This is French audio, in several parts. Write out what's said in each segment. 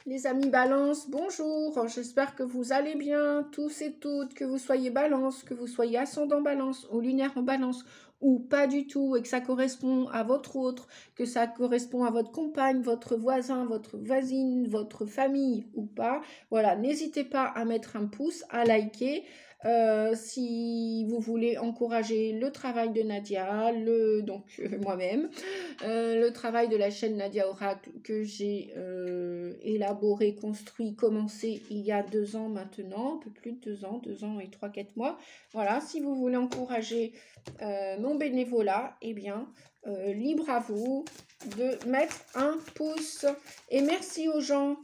Les amis Balance, bonjour, j'espère que vous allez bien, tous et toutes, que vous soyez Balance, que vous soyez ascendant Balance ou lunaire en Balance, ou pas du tout, et que ça correspond à votre autre, que ça correspond à votre compagne, votre voisin, votre voisine, votre famille ou pas. Voilà, n'hésitez pas à mettre un pouce, à liker. Si vous voulez encourager le travail de Nadia, moi-même, le travail de la chaîne Nadia Oracle que j'ai élaboré, construit, commencé il y a 2 ans maintenant, un peu plus de 2 ans et 3-4 mois. Voilà, si vous voulez encourager mon bénévolat, eh bien, libre à vous de mettre un pouce. Et merci aux gens,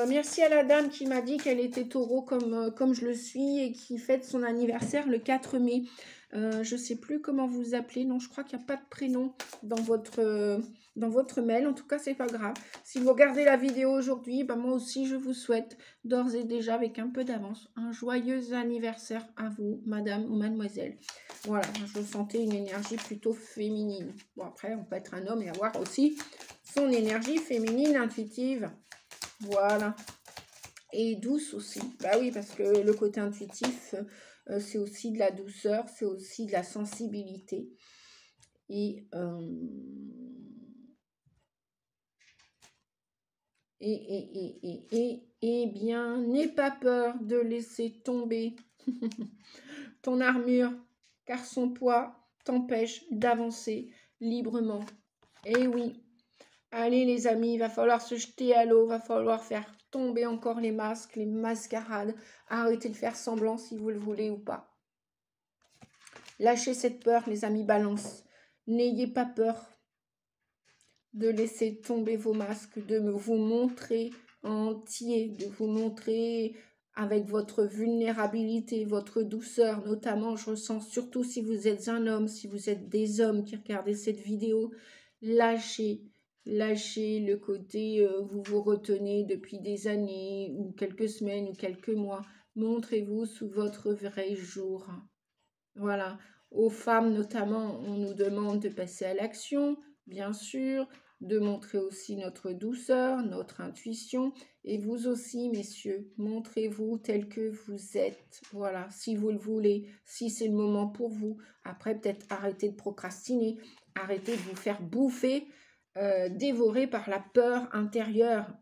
merci à la dame qui m'a dit qu'elle était taureau comme je le suis et qui fête son anniversaire le 4 mai. Je ne sais plus comment vous appelez, non, je crois qu'il n'y a pas de prénom dans votre mail. En tout cas, c'est pas grave. Si vous regardez la vidéo aujourd'hui, ben moi aussi, je vous souhaite d'ores et déjà, avec un peu d'avance, un joyeux anniversaire à vous, madame ou mademoiselle. Voilà, je sentais une énergie plutôt féminine. Bon, après, on peut être un homme et avoir aussi son énergie féminine intuitive. Voilà. Et douce aussi. Bah oui, parce que le côté intuitif, c'est aussi de la douceur, c'est aussi de la sensibilité. Et bien, n'aie pas peur de laisser tomber ton armure, car son poids t'empêche d'avancer librement. Et oui, allez les amis, il va falloir se jeter à l'eau, il va falloir faire tomber encore les masques, les mascarades, arrêtez de faire semblant si vous le voulez ou pas. Lâchez cette peur, les amis Balance. N'ayez pas peur de laisser tomber vos masques, de vous montrer entier, de vous montrer avec votre vulnérabilité, votre douceur. Notamment, je ressens surtout si vous êtes un homme, si vous êtes des hommes qui regardez cette vidéo, lâchez le côté vous vous retenez depuis des années ou quelques semaines ou quelques mois. Montrez-vous sous votre vrai jour. Voilà. Aux femmes notamment, on nous demande de passer à l'action, bien sûr, de montrer aussi notre douceur, notre intuition. Et vous aussi, messieurs, montrez-vous tel que vous êtes. Voilà, si vous le voulez, si c'est le moment pour vous. Après, peut-être arrêtez de procrastiner, arrêtez de vous faire bouffer, dévorer par la peur intérieure.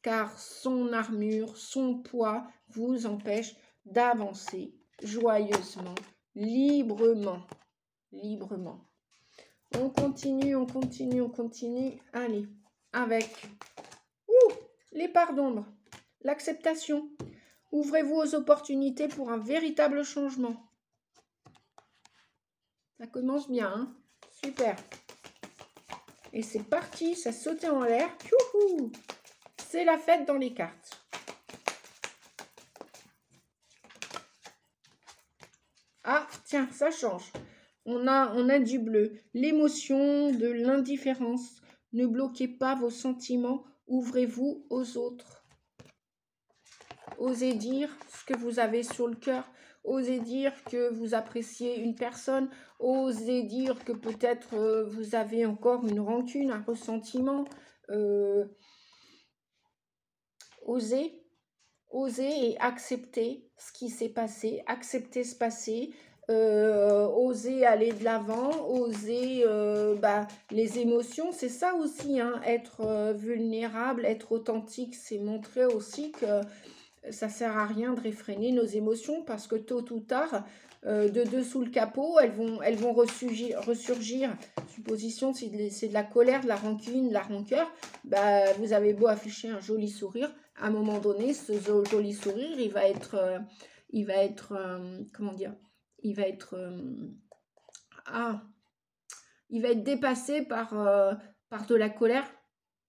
Car son armure, son poids vous empêche d'avancer joyeusement, librement. On continue. Allez, avec les parts d'ombre, l'acceptation. Ouvrez-vous aux opportunités pour un véritable changement. Ça commence bien, hein? Super. Et c'est parti, ça sautait en l'air. C'est la fête dans les cartes. Ah, tiens, ça change. On a du bleu. L'émotion de l'indifférence. Ne bloquez pas vos sentiments. Ouvrez-vous aux autres. Osez dire ce que vous avez sur le cœur. Osez dire que vous appréciez une personne. Osez dire que peut-être vous avez encore une rancune, un ressentiment. Osez et accepter ce qui s'est passé. Accepter ce passé. Oser aller de l'avant, oser les émotions, c'est ça aussi, hein, être vulnérable, être authentique, c'est montrer aussi que ça sert à rien de réfréner nos émotions parce que tôt ou tard, de dessous le capot, elles vont ressurgir. Supposition, c'est de la colère, de la rancune, de la rancœur, vous avez beau afficher un joli sourire, à un moment donné, ce joli sourire, il va être comment dire, il va être dépassé par de la colère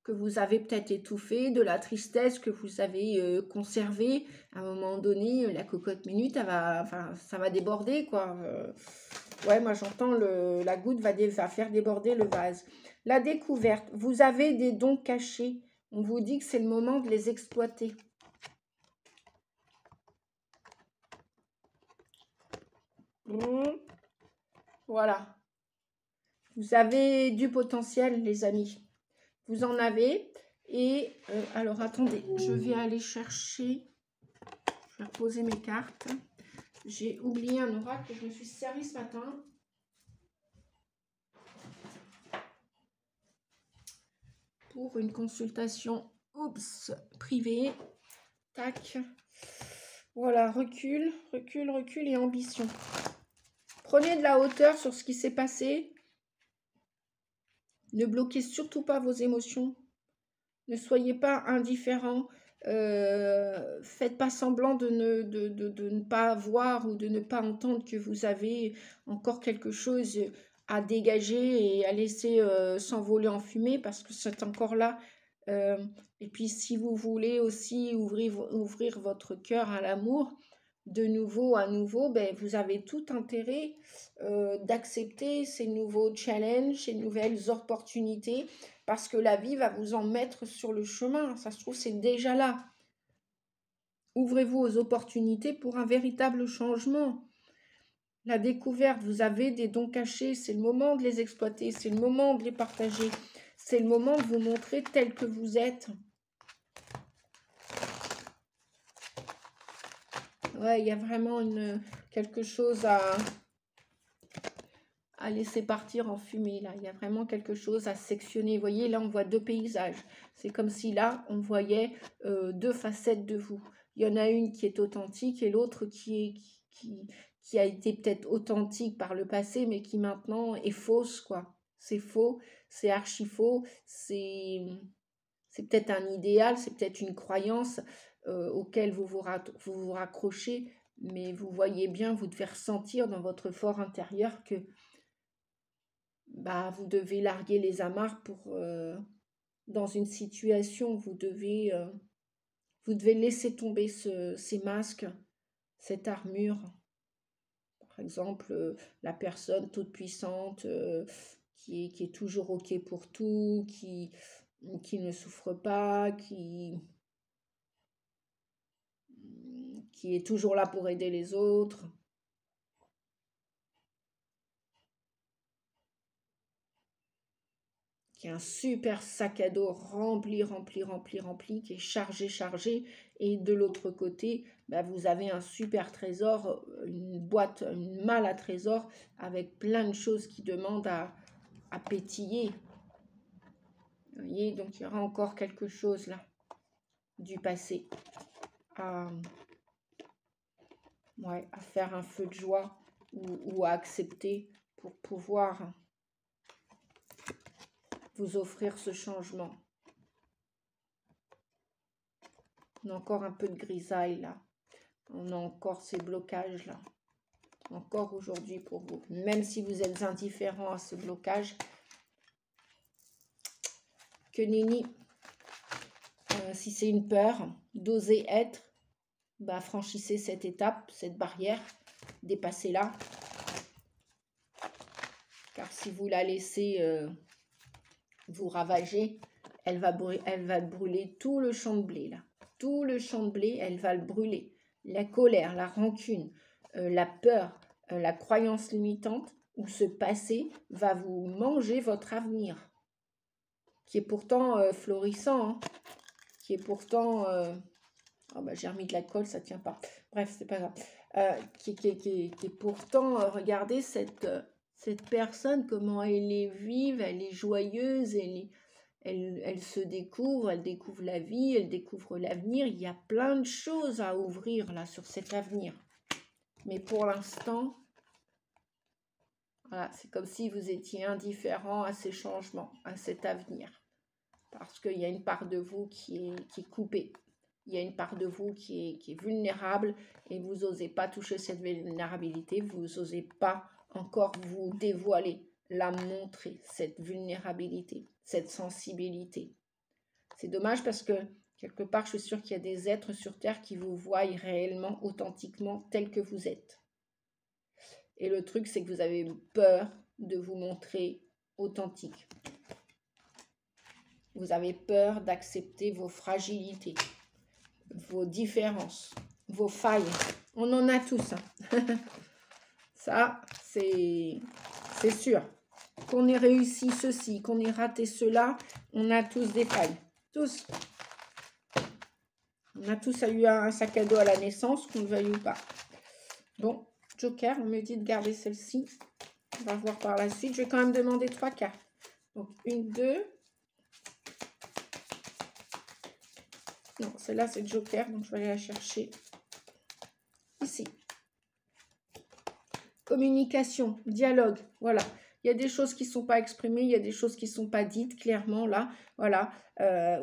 que vous avez peut-être étouffée, de la tristesse que vous avez conservée. À un moment donné, la cocotte minute, ça va déborder, quoi. Ouais, moi j'entends la goutte va faire déborder le vase. La découverte, vous avez des dons cachés. On vous dit que c'est le moment de les exploiter. Voilà. Vous avez du potentiel, les amis. Vous en avez. Et alors, attendez, je vais aller chercher... Je vais reposer mes cartes. J'ai oublié un oracle que je me suis servi ce matin. Pour une consultation privée. Tac. Voilà, recul, recul, recul et ambition. Prenez de la hauteur sur ce qui s'est passé. Ne bloquez surtout pas vos émotions. Ne soyez pas indifférent. Faites pas semblant de ne pas voir ou de ne pas entendre que vous avez encore quelque chose à dégager et à laisser s'envoler en fumée parce que c'est encore là. Et puis si vous voulez aussi ouvrir votre cœur à l'amour, de nouveau à nouveau, ben, vous avez tout intérêt d'accepter ces nouveaux challenges, ces nouvelles opportunités, parce que la vie va vous en mettre sur le chemin. Ça se trouve, c'est déjà là. Ouvrez-vous aux opportunités pour un véritable changement. La découverte, vous avez des dons cachés, c'est le moment de les exploiter, c'est le moment de les partager, c'est le moment de vous montrer tel que vous êtes. Ouais, il y a vraiment quelque chose à laisser partir en fumée. Là, il y a vraiment quelque chose à sectionner. Vous voyez, là, on voit deux paysages. C'est comme si là, on voyait deux facettes de vous. Il y en a une qui est authentique et l'autre qui a été peut-être authentique par le passé, mais qui maintenant est fausse, quoi. C'est faux, c'est archi faux, c'est peut-être un idéal, c'est peut-être une croyance auquel vous vous raccrochez, mais vous voyez bien, vous devez ressentir dans votre fort intérieur que vous devez larguer les amarres pour dans une situation, vous devez laisser tomber ces masques, cette armure. Par exemple, la personne toute puissante qui est toujours OK pour tout, qui ne souffre pas, qui est toujours là pour aider les autres. Qui a un super sac à dos rempli, qui est chargé. Et de l'autre côté, vous avez un super trésor, une malle à trésor avec plein de choses qui demandent à pétiller. Vous voyez, donc il y aura encore quelque chose là, du passé, à faire un feu de joie ou à accepter pour pouvoir vous offrir ce changement. On a encore un peu de grisaille là. On a encore ces blocages là. Encore aujourd'hui pour vous. Même si vous êtes indifférent à ce blocage. Que nenni. Si c'est une peur, d'oser être, franchissez cette étape, cette barrière. Dépassez-la. Car si vous la laissez vous ravager, elle va brûler tout le champ de blé là. Tout le champ de blé, elle va le brûler. La colère, la rancune, la peur, la croyance limitante ou ce passé va vous manger votre avenir, qui est pourtant florissant, hein, qui est pourtant... j'ai remis de la colle, ça tient pas. Bref, c'est pas grave. Qui est pourtant, regardez cette personne, comment elle est vive, elle est joyeuse, elle se découvre, elle découvre la vie, elle découvre l'avenir. Il y a plein de choses à ouvrir là sur cet avenir. Mais pour l'instant, voilà, c'est comme si vous étiez indifférent à ces changements, à cet avenir. Parce qu'il y a une part de vous qui est coupée. Il y a une part de vous qui est vulnérable et vous n'osez pas toucher cette vulnérabilité. Vous n'osez pas encore vous dévoiler, la montrer, cette vulnérabilité, cette sensibilité. C'est dommage parce que quelque part, je suis sûre qu'il y a des êtres sur Terre qui vous voient réellement, authentiquement, tel que vous êtes. Et le truc, c'est que vous avez peur de vous montrer authentique. Vous avez peur d'accepter vos fragilités, vos différences, vos failles. On en a tous. Hein. Ça, c'est sûr. Qu'on ait réussi ceci, qu'on ait raté cela, on a tous des failles. Tous. On a tous eu un sac à dos à la naissance, qu'on le veuille ou pas. Bon, Joker, on me dit de garder celle-ci. On va voir par la suite. Je vais quand même demander 3 cartes. Donc, 1, 2. Non, celle-là, c'est Joker, donc je vais aller la chercher ici. Communication, dialogue, voilà. Il y a des choses qui ne sont pas exprimées, il y a des choses qui ne sont pas dites clairement, là. Voilà,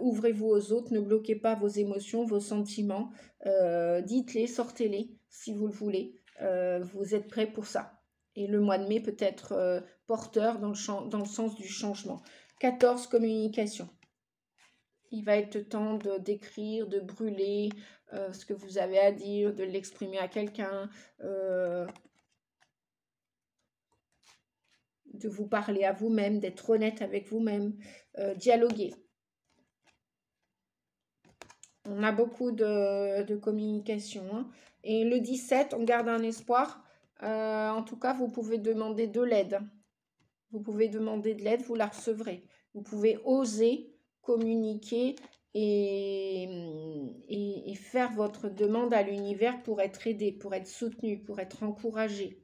ouvrez-vous aux autres, ne bloquez pas vos émotions, vos sentiments. Dites-les, sortez-les, si vous le voulez. Vous êtes prêts pour ça. Et le mois de mai peut être porteur dans le sens du changement. 14, communication. Il va être temps d'écrire, de brûler ce que vous avez à dire, de l'exprimer à quelqu'un, de vous parler à vous-même, d'être honnête avec vous-même, dialoguer. On a beaucoup de communication. Hein. Et le 17, on garde un espoir. En tout cas, vous pouvez demander de l'aide. Vous pouvez demander de l'aide, vous la recevrez. Vous pouvez oser communiquer et faire votre demande à l'univers pour être aidé, pour être soutenu, pour être encouragé.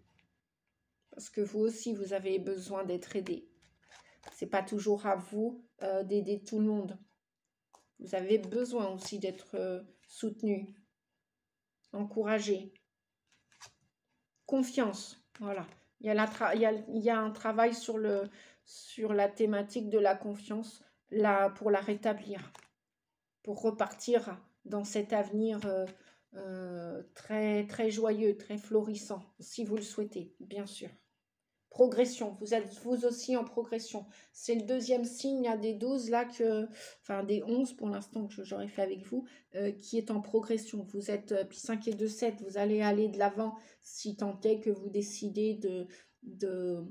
Parce que vous aussi, vous avez besoin d'être aidé. Ce n'est pas toujours à vous d'aider tout le monde. Vous avez besoin aussi d'être soutenu, encouragé. Confiance, voilà. Il y a un travail sur la thématique de la confiance pour la rétablir, pour repartir dans cet avenir très, très joyeux, très florissant, si vous le souhaitez, bien sûr. Progression, vous êtes vous aussi en progression. C'est le deuxième signe, il y a des 12 là, enfin des 11 pour l'instant que j'aurais fait avec vous, qui est en progression. Vous êtes, puis 5 et 2, 7, vous allez aller de l'avant si tant est que vous décidez de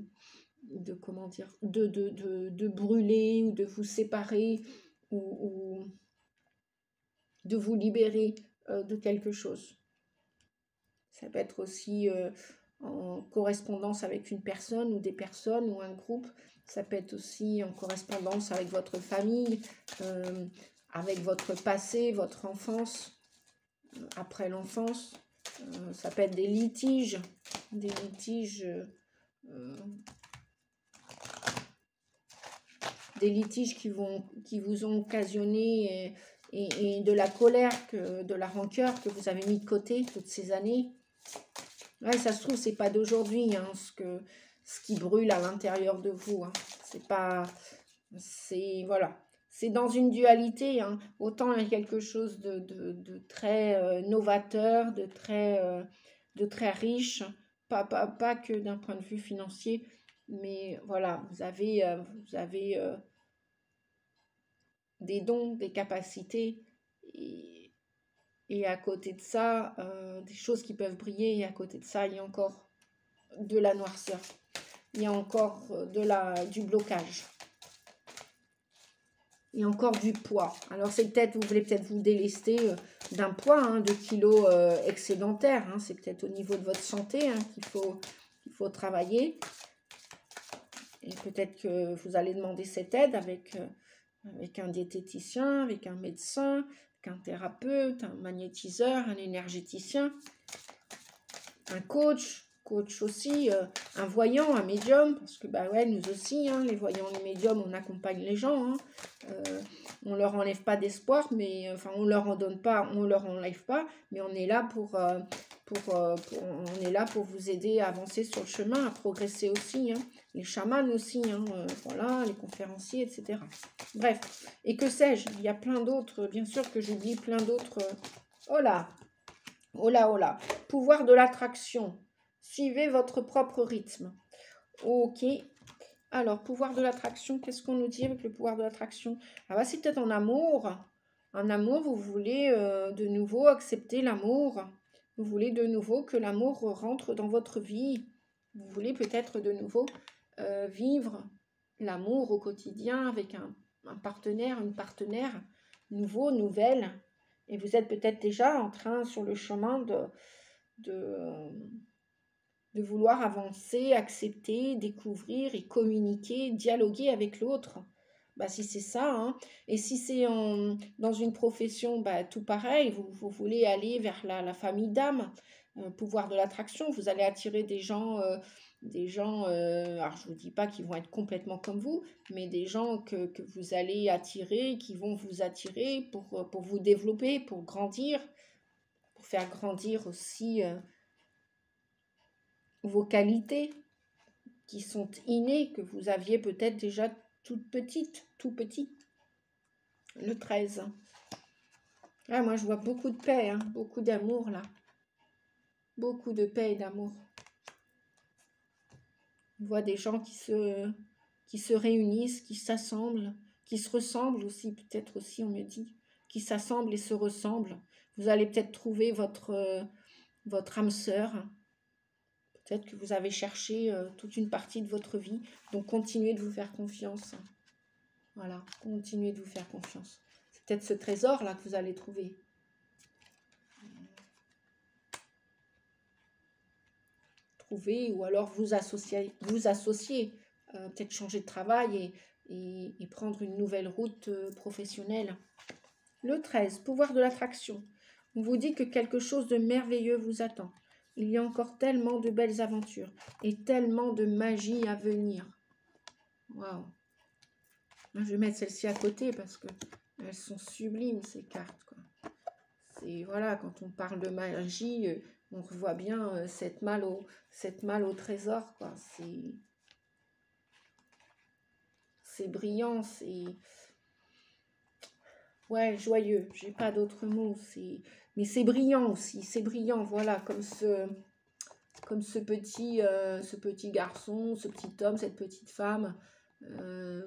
comment dire, de brûler ou de vous séparer ou de vous libérer de quelque chose. Ça peut être aussi en correspondance avec une personne ou des personnes ou un groupe. Ça peut être aussi en correspondance avec votre famille, avec votre passé, votre enfance, après l'enfance. Ça peut être des litiges qui vous ont occasionné et de la colère, de la rancœur que vous avez mis de côté toutes ces années. Ouais, ça se trouve, c'est pas d'aujourd'hui, hein, ce qui brûle à l'intérieur de vous. Hein. C'est pas... Voilà. C'est dans une dualité. Hein. Autant il y a quelque chose de très novateur, de très riche, pas que d'un point de vue financier, mais voilà, vous avez des dons, des capacités, et à côté de ça, des choses qui peuvent briller, et à côté de ça, il y a encore de la noirceur, il y a encore du blocage, il y a encore du poids. Alors c'est peut-être, vous voulez peut-être vous délester d'un poids, hein, de kilos excédentaires, hein, c'est peut-être au niveau de votre santé hein, qu'il faut travailler, et peut-être que vous allez demander cette aide avec un diététicien, avec un médecin, un thérapeute, un magnétiseur, un énergéticien, un coach aussi, un voyant, un médium, parce que bah ouais, nous aussi, hein, les voyants, les médiums, on accompagne les gens, hein, on leur enlève pas d'espoir, mais enfin on leur en donne pas, on leur enlève pas, mais on est là on est là pour vous aider à avancer sur le chemin, à progresser aussi, hein, les chamans aussi, hein, voilà, les conférenciers, etc. Bref, et que sais-je, il y a plein d'autres, bien sûr que j'oublie plein d'autres. Oh là, oh là, oh là. Pouvoir de l'attraction. Suivez votre propre rythme. Ok. Alors, pouvoir de l'attraction, qu'est-ce qu'on nous dit avec le pouvoir de l'attraction? Ah bah, c'est peut-être en amour. En amour, vous voulez de nouveau accepter l'amour. Vous voulez de nouveau que l'amour rentre dans votre vie. Vous voulez peut-être de nouveau vivre l'amour au quotidien avec un partenaire, une partenaire nouveau, nouvelle. Et vous êtes peut-être déjà en train, sur le chemin de vouloir avancer, accepter, découvrir et communiquer, dialoguer avec l'autre. Bah, si c'est ça, hein. Et si c'est dans une profession, bah, tout pareil, vous voulez aller vers la famille d'âme, pouvoir de l'attraction, vous allez attirer des gens, alors je ne vous dis pas qu'ils vont être complètement comme vous, mais des gens que vous allez attirer, qui vont vous attirer pour vous développer, pour grandir, pour faire grandir aussi vos qualités qui sont innées, que vous aviez peut-être déjà toute petite, tout petit. Le 13. Ah, moi, je vois beaucoup de paix, hein, beaucoup d'amour, là. Beaucoup de paix et d'amour. On voit des gens qui se réunissent, qui s'assemblent, qui se ressemblent aussi, peut-être aussi, on me dit, qui s'assemblent et se ressemblent. Vous allez peut-être trouver votre âme sœur. Peut-être que vous avez cherché toute une partie de votre vie. Donc, continuez de vous faire confiance. Voilà, continuez de vous faire confiance. C'est peut-être ce trésor-là que vous allez trouver. Ou alors vous associer, peut-être changer de travail et prendre une nouvelle route professionnelle. Le 13, pouvoir de l'attraction. On vous dit que quelque chose de merveilleux vous attend. Il y a encore tellement de belles aventures et tellement de magie à venir. Waouh! Je vais mettre celle-ci à côté parce que elles sont sublimes, ces cartes, quoi. C'est, voilà, quand on parle de magie, on revoit bien cette malle au trésor, quoi. C'est brillant, c'est... Ouais, joyeux, j'ai pas d'autres mots. Mais c'est brillant aussi, c'est brillant, voilà, comme ce petit garçon, ce petit homme, cette petite femme,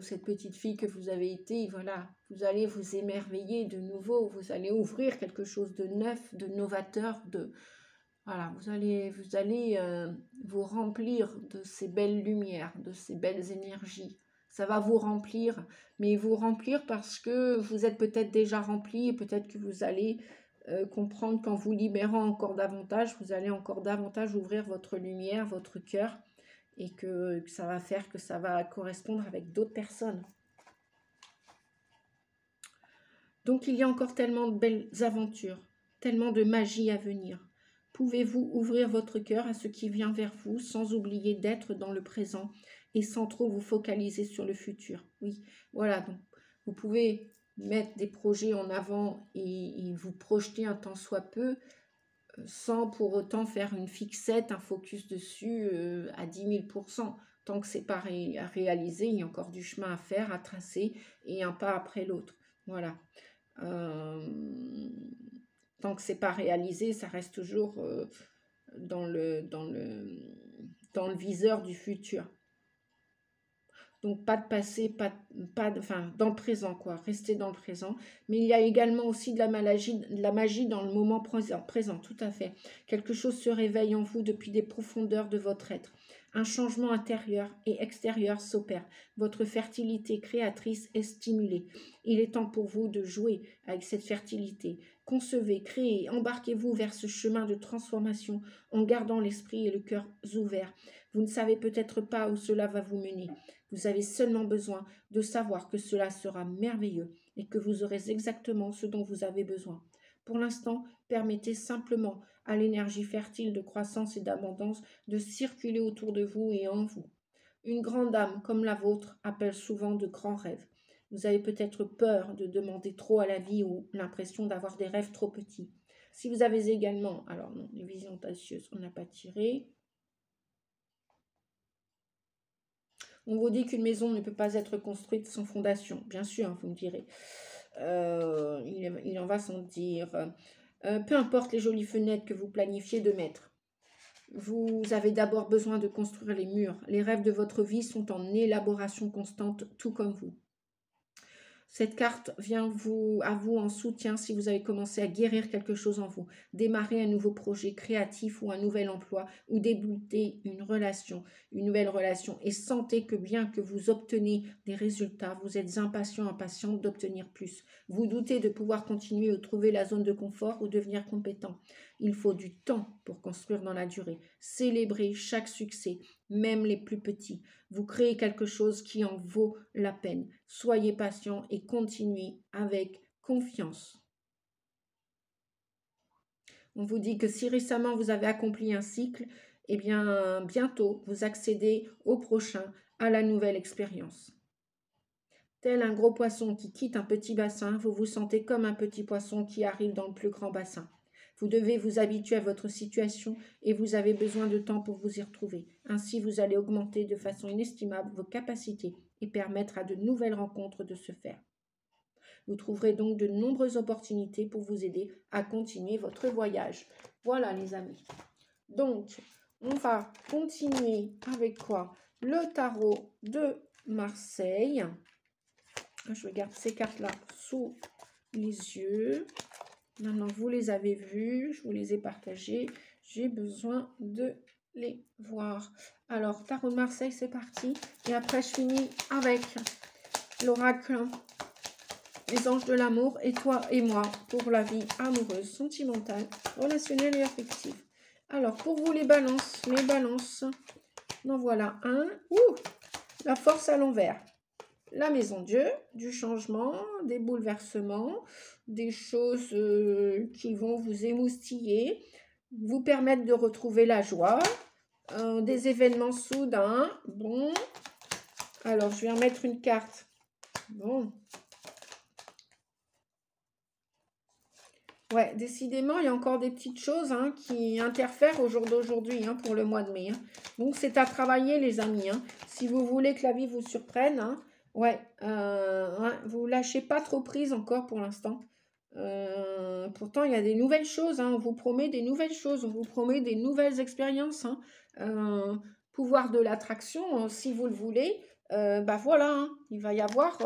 cette petite fille que vous avez été, voilà. Vous allez vous émerveiller de nouveau, vous allez ouvrir quelque chose de neuf, de novateur, voilà, vous allez vous remplir de ces belles lumières, de ces belles énergies. Ça va vous remplir, mais vous remplir parce que vous êtes peut-être déjà rempli et peut-être que vous allez comprendre qu'en vous libérant encore davantage, vous allez encore davantage ouvrir votre lumière, votre cœur et que ça va faire que ça va correspondre avec d'autres personnes. Donc il y a encore tellement de belles aventures, tellement de magie à venir. Pouvez-vous ouvrir votre cœur à ce qui vient vers vous sans oublier d'être dans le présent et sans trop vous focaliser sur le futur? Oui, voilà, donc vous pouvez mettre des projets en avant et vous projeter un tant soit peu sans pour autant faire une fixette, un focus dessus à 10 000%. Tant que ce n'est pas réalisé, il y a encore du chemin à faire, à tracer et un pas après l'autre. Voilà. Tant que c'est pas réalisé, ça reste toujours dans le viseur du futur. Donc pas de passé, enfin dans le présent quoi, rester dans le présent. Mais il y a également aussi de la magie dans le moment présent, tout à fait. Quelque chose se réveille en vous depuis des profondeurs de votre être. Un changement intérieur et extérieur s'opère. Votre fertilité créatrice est stimulée. Il est temps pour vous de jouer avec cette fertilité. Concevez, créez, embarquez-vous vers ce chemin de transformation en gardant l'esprit et le cœur ouverts. Vous ne savez peut-être pas où cela va vous mener. Vous avez seulement besoin de savoir que cela sera merveilleux et que vous aurez exactement ce dont vous avez besoin. Pour l'instant, permettez simplement à l'énergie fertile de croissance et d'abondance de circuler autour de vous et en vous. Une grande âme comme la vôtre appelle souvent de grands rêves. Vous avez peut-être peur de demander trop à la vie ou l'impression d'avoir des rêves trop petits. Si vous avez également, alors non, les visions audacieuses, on n'a pas tiré. On vous dit qu'une maison ne peut pas être construite sans fondation. Bien sûr, vous me direz. Il en va sans dire. Peu importe les jolies fenêtres que vous planifiez de mettre. Vous avez d'abord besoin de construire les murs. Les rêves de votre vie sont en élaboration constante, tout comme vous. Cette carte vient à vous en soutien si vous avez commencé à guérir quelque chose en vous, démarrer un nouveau projet créatif ou un nouvel emploi ou débuter une nouvelle relation et sentez que bien que vous obtenez des résultats, vous êtes impatient d'obtenir plus. Vous doutez de pouvoir continuer ou trouver la zone de confort ou devenir compétent. Il faut du temps pour construire dans la durée. Célébrez chaque succès même les plus petits. Vous créez quelque chose qui en vaut la peine. Soyez patient et continuez avec confiance. On vous dit que si récemment vous avez accompli un cycle, eh bien bientôt vous accédez au prochain, à la nouvelle expérience. Tel un gros poisson qui quitte un petit bassin, vous vous sentez comme un petit poisson qui arrive dans le plus grand bassin. Vous devez vous habituer à votre situation et vous avez besoin de temps pour vous y retrouver. Ainsi, vous allez augmenter de façon inestimable vos capacités et permettre à de nouvelles rencontres de se faire. Vous trouverez donc de nombreuses opportunités pour vous aider à continuer votre voyage. Voilà les amis. Donc, on va continuer avec quoi? Le tarot de Marseille. Je regarde ces cartes-là sous les yeux. Maintenant, vous les avez vues, je vous les ai partagées. J'ai besoin de les voir. Alors, tarot de Marseille, c'est parti. Et après, je finis avec l'oracle, les anges de l'amour, et toi et moi, pour la vie amoureuse, sentimentale, relationnelle et affective. Alors, pour vous, les balances, en voilà un. La force à l'envers. La maison Dieu, du changement, des bouleversements, des choses qui vont vous émoustiller, vous permettre de retrouver la joie, des événements soudains. Bon, alors je vais remettre une carte. Bon. Ouais, décidément, il y a encore des petites choses qui interfèrent au jour d'aujourd'hui pour le mois de mai. Donc, c'est à travailler, les amis. Si vous voulez que la vie vous surprenne, ouais, vous lâchez pas trop prise encore pour l'instant. Pourtant, il y a des nouvelles choses. On vous promet des nouvelles choses. On vous promet des nouvelles expériences. Pouvoir de l'attraction, si vous le voulez. Voilà, il va y avoir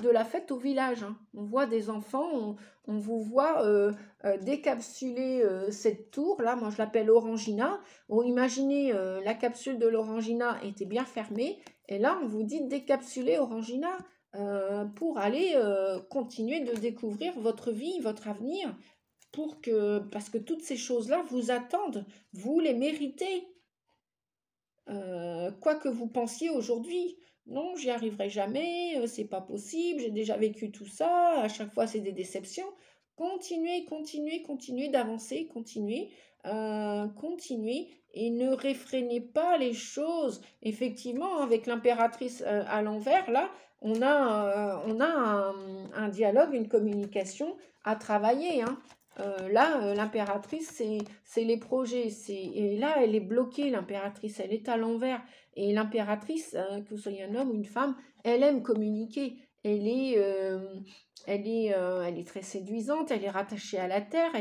de la fête au village. On voit des enfants, on vous voit décapsuler cette tour. Là, moi, je l'appelle Orangina. Bon, imaginez, la capsule de l'Orangina était bien fermée. Et là, on vous dit décapsuler Orangina pour aller continuer de découvrir votre vie, votre avenir. Parce que toutes ces choses-là vous attendent. Vous les méritez. Quoi que vous pensiez aujourd'hui, non, j'y arriverai jamais, c'est pas possible, j'ai déjà vécu tout ça, à chaque fois c'est des déceptions. Continuez, continuez, continuez d'avancer, continuez, continuez et ne réfrénez pas les choses. Effectivement, avec l'impératrice à l'envers, là, on a un dialogue, une communication à travailler. Là, l'impératrice, c'est les projets. Et là, elle est bloquée, l'impératrice. Elle est à l'envers. Et l'impératrice, que vous soyez un homme ou une femme, elle aime communiquer. Elle est très séduisante. Elle est rattachée à la terre.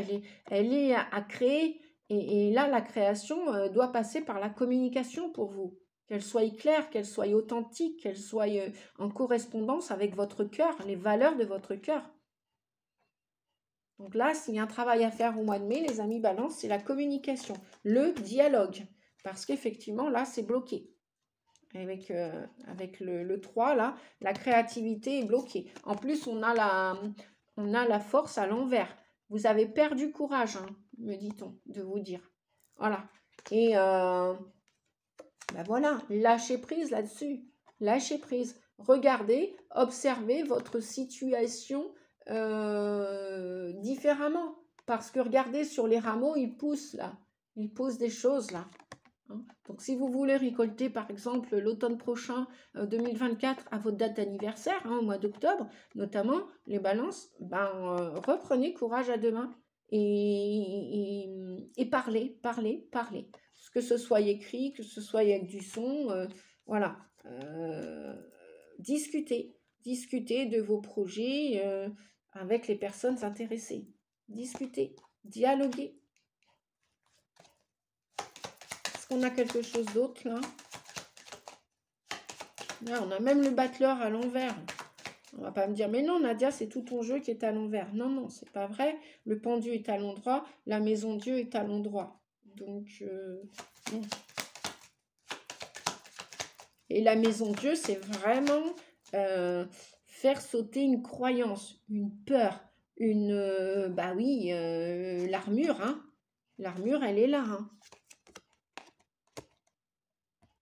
Elle est à créer. Et là, la création doit passer par la communication pour vous. Qu'elle soit claire, qu'elle soit authentique, qu'elle soit en correspondance avec votre cœur, les valeurs de votre cœur. Donc là, s'il y a un travail à faire au mois de mai, les amis balance, c'est la communication, le dialogue. Parce qu'effectivement, là, c'est bloqué. Avec le 3, là, la créativité est bloquée. En plus, on a la force à l'envers. Vous avez perdu courage, me dit-on, de vous dire. Voilà. Et voilà, lâchez prise là-dessus. Lâchez prise. Regardez, observez votre situation différemment. Parce que regardez, sur les rameaux, ils poussent là. Ils poussent des choses là. Donc, si vous voulez récolter, par exemple, l'automne prochain, 2024, à votre date d'anniversaire, au mois d'octobre, notamment, les balances, reprenez courage à deux mains et parlez. Que ce soit écrit, que ce soit avec du son, voilà. Discutez de vos projets avec les personnes intéressées. Discutez, dialoguez. Est-ce qu'on a quelque chose d'autre là? Là, on a même le battleur à l'envers. On va pas me dire, mais non Nadia, c'est tout ton jeu qui est à l'envers. Non, c'est pas vrai. Le pendu est à l'endroit, la maison Dieu est à l'endroit. Donc, non. Et la maison Dieu, c'est vraiment faire sauter une croyance, une peur, l'armure, l'armure, elle est là,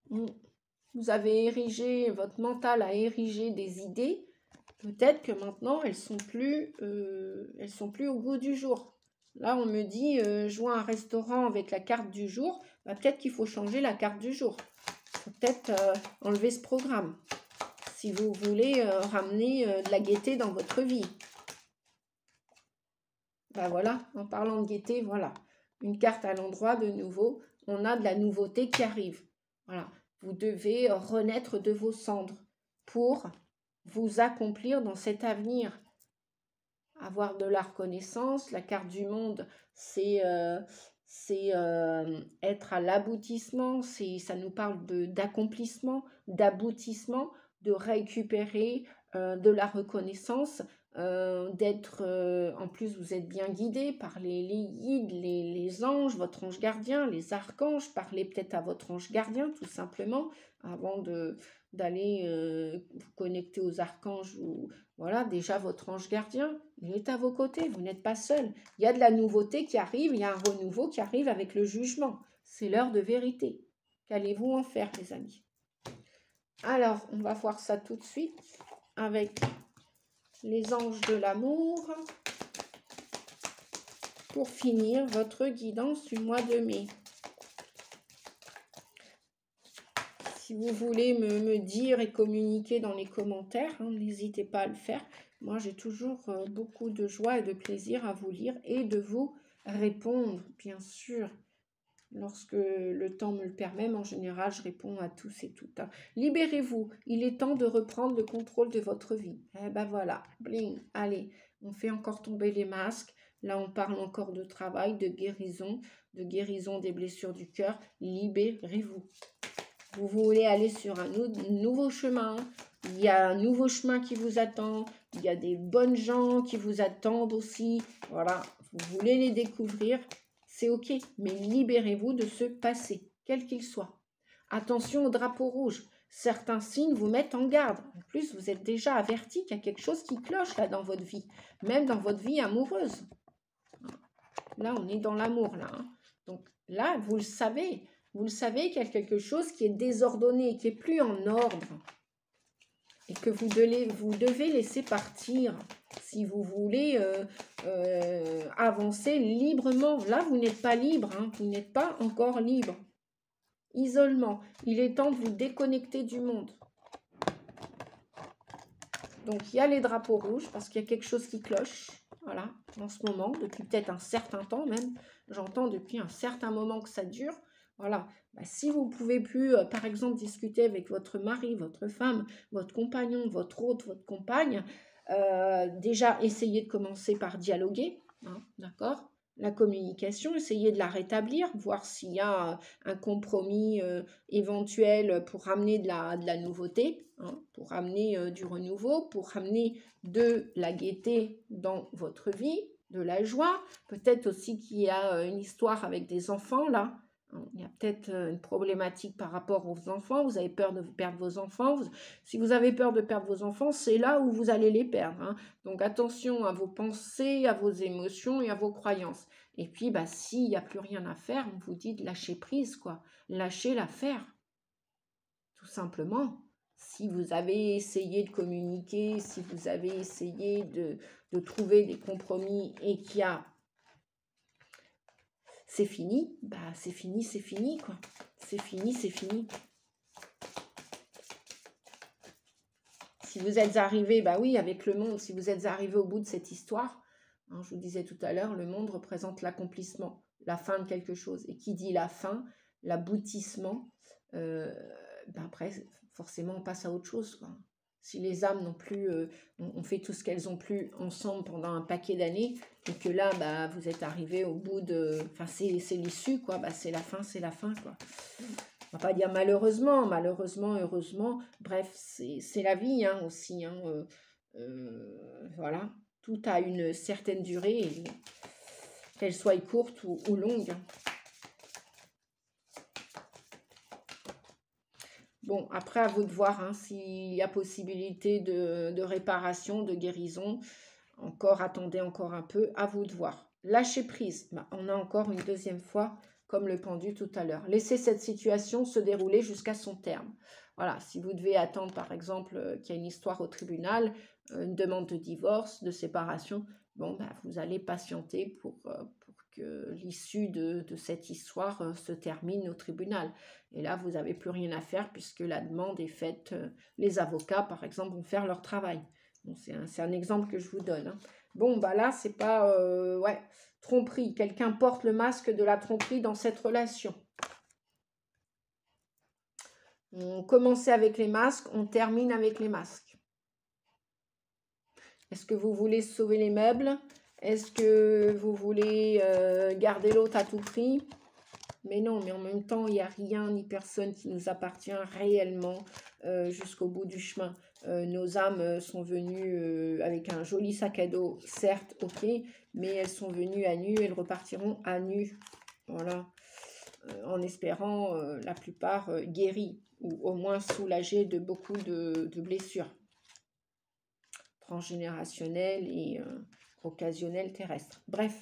Vous avez érigé, votre mental a érigé des idées. Peut-être que maintenant, elles sont plus au goût du jour. Là, on me dit, jouer à un restaurant avec la carte du jour. Bah, peut-être qu'il faut changer la carte du jour. Il faut peut-être enlever ce programme. Si vous voulez ramener de la gaieté dans votre vie. Ben voilà, en parlant de gaieté, voilà. Une carte à l'endroit de nouveau. On a de la nouveauté qui arrive. Voilà. Vous devez renaître de vos cendres pour vous accomplir dans cet avenir. Avoir de la reconnaissance. La carte du monde, c'est être à l'aboutissement. Ça nous parle d'accomplissement, d'aboutissement, de récupérer de la reconnaissance. D'être, en plus vous êtes bien guidé par les guides, les anges, votre ange gardien, les archanges. Parlez peut-être à votre ange gardien tout simplement avant d'aller vous connecter aux archanges. Ou voilà, déjà votre ange gardien, il est à vos côtés, vous n'êtes pas seul. Il y a de la nouveauté qui arrive, il y a un renouveau qui arrive avec le jugement. C'est l'heure de vérité. Qu'allez-vous en faire, les amis? Alors, on va voir ça tout de suite avec les anges de l'amour pour finir votre guidance du mois de mai. Si vous voulez me dire et communiquer dans les commentaires, n'hésitez pas à le faire. Moi, j'ai toujours beaucoup de joie et de plaisir à vous lire et de vous répondre, bien sûr. Lorsque le temps me le permet, mais en général, je réponds à tous et toutes. Libérez-vous, il est temps de reprendre le contrôle de votre vie. Eh ben voilà, bling, allez, on fait encore tomber les masques. Là, on parle encore de travail, de guérison des blessures du cœur. Libérez-vous. Vous voulez aller sur un nouveau chemin. Il y a un nouveau chemin qui vous attend. Il y a des bonnes gens qui vous attendent aussi. Voilà, vous voulez les découvrir. C'est ok, mais libérez-vous de ce passé, quel qu'il soit. Attention au drapeau rouge. Certains signes vous mettent en garde. En plus, vous êtes déjà averti qu'il y a quelque chose qui cloche là dans votre vie, même dans votre vie amoureuse. Là, on est dans l'amour, là. Donc là, vous le savez qu'il y a quelque chose qui est désordonné, qui est plus en ordre. Et que vous devez laisser partir si vous voulez avancer librement. Là, vous n'êtes pas libre, vous n'êtes pas encore libre. Isolement, il est temps de vous déconnecter du monde. Donc, il y a les drapeaux rouges parce qu'il y a quelque chose qui cloche, voilà, en ce moment, depuis peut-être un certain temps même. J'entends depuis un certain moment que ça dure. Voilà, si vous ne pouvez plus, par exemple, discuter avec votre mari, votre femme, votre compagnon, votre hôte, votre compagne, déjà, essayez de commencer par dialoguer, d'accord? La communication, essayez de la rétablir, voir s'il y a un compromis éventuel pour ramener de la nouveauté, pour ramener du renouveau, pour ramener de la gaieté dans votre vie, de la joie. Peut-être aussi qu'il y a une histoire avec des enfants, là. Il y a peut-être une problématique par rapport aux enfants. Vous avez peur de perdre vos enfants. Si vous avez peur de perdre vos enfants, c'est là où vous allez les perdre. Donc attention à vos pensées, à vos émotions et à vos croyances. Et puis, s'il n'y a plus rien à faire, on vous dit de lâcher prise, quoi. Lâchez l'affaire. Tout simplement. Si vous avez essayé de communiquer, si vous avez essayé de trouver des compromis et qu'il y a c'est fini, c'est fini, quoi. C'est fini. Si vous êtes arrivé, oui, avec le monde, si vous êtes arrivé au bout de cette histoire, je vous disais tout à l'heure, le monde représente l'accomplissement, la fin de quelque chose. Et qui dit la fin, l'aboutissement, après, forcément, on passe à autre chose, quoi. Si les âmes n'ont plus, on fait tout ce qu'elles ont plus ensemble pendant un paquet d'années, et que là, vous êtes arrivé au bout de... Enfin, c'est l'issue, quoi. C'est la fin, quoi. On va pas dire malheureusement, heureusement. Bref, c'est la vie, aussi. Voilà. Tout a une certaine durée, qu'elle soit courte ou longue. Bon, après, à vous de voir s'il y a possibilité de réparation, de guérison. Attendez encore un peu, à vous de voir. Lâcher prise. On a encore une deuxième fois comme le pendu tout à l'heure. Laissez cette situation se dérouler jusqu'à son terme. Voilà, si vous devez attendre, par exemple, qu'il y ait une histoire au tribunal, une demande de divorce, de séparation, bon, bah, vous allez patienter pour que l'issue de cette histoire se termine au tribunal. Et là, vous n'avez plus rien à faire puisque la demande est faite. Les avocats, par exemple, vont faire leur travail. Bon, c'est un exemple que je vous donne. Hein. Bon, bah là, c'est pas... ouais, tromperie. Quelqu'un porte le masque de la tromperie dans cette relation. On commençait avec les masques, on termine avec les masques. Est-ce que vous voulez sauver les meubles? Est-ce que vous voulez garder l'autre à tout prix? Mais non, mais en même temps, il n'y a rien ni personne qui nous appartient réellement jusqu'au bout du chemin. Nos âmes sont venues avec un joli sac à dos, certes, ok, mais elles sont venues à nu, elles repartiront à nu. Voilà. En espérant la plupart guéries ou au moins soulagées de beaucoup de blessures transgénérationnelles et occasionnelles terrestres. Bref,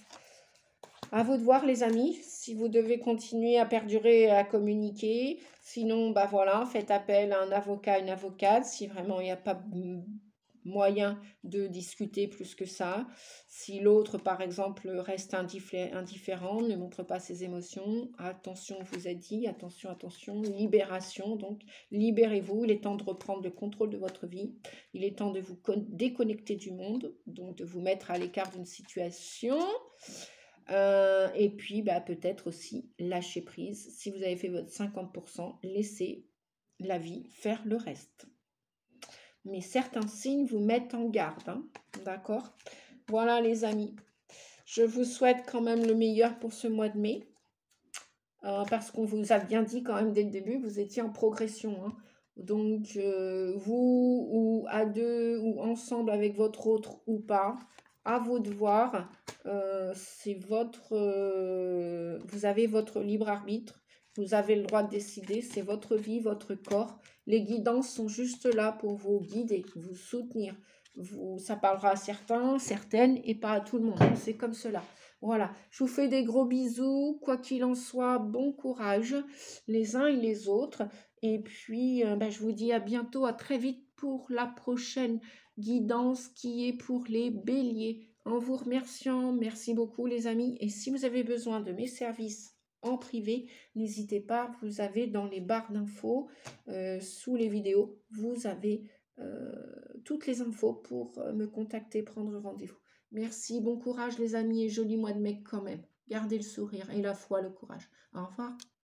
à vous de voir les amis, si vous devez continuer à perdurer, à communiquer. Sinon, bah voilà, faites appel à un avocat, une avocate, si vraiment il n'y a pas moyen de discuter plus que ça. Si l'autre, par exemple, reste indifférent, ne montre pas ses émotions, attention, vous a dit, attention, attention, libération, donc libérez-vous, il est temps de reprendre le contrôle de votre vie, il est temps de vous déconnecter du monde, donc de vous mettre à l'écart d'une situation. Et puis, bah, peut-être aussi lâcher prise. Si vous avez fait votre 50%, laissez la vie faire le reste. Mais certains signes vous mettent en garde, hein, d'accord? Voilà les amis, je vous souhaite quand même le meilleur pour ce mois de mai, parce qu'on vous a bien dit quand même dès le début, vous étiez en progression, hein. Donc vous, ou à deux, ou ensemble avec votre autre ou pas, à vous de voir, c'est votre, vous avez votre libre arbitre, vous avez le droit de décider, c'est votre vie, votre corps. Les guidances sont juste là pour vous guider, vous soutenir. Ça parlera à certains, certaines et pas à tout le monde. C'est comme cela. Voilà, je vous fais des gros bisous. Quoi qu'il en soit, bon courage les uns et les autres. Et puis, je vous dis à bientôt, à très vite pour la prochaine guidance qui est pour les béliers. En vous remerciant, merci beaucoup les amis. Et si vous avez besoin de mes services en privé, n'hésitez pas, vous avez dans les barres d'infos, sous les vidéos, vous avez toutes les infos pour me contacter, prendre rendez-vous. Merci, bon courage les amis et joli mois de mai quand même. Gardez le sourire et la foi, le courage. Au revoir.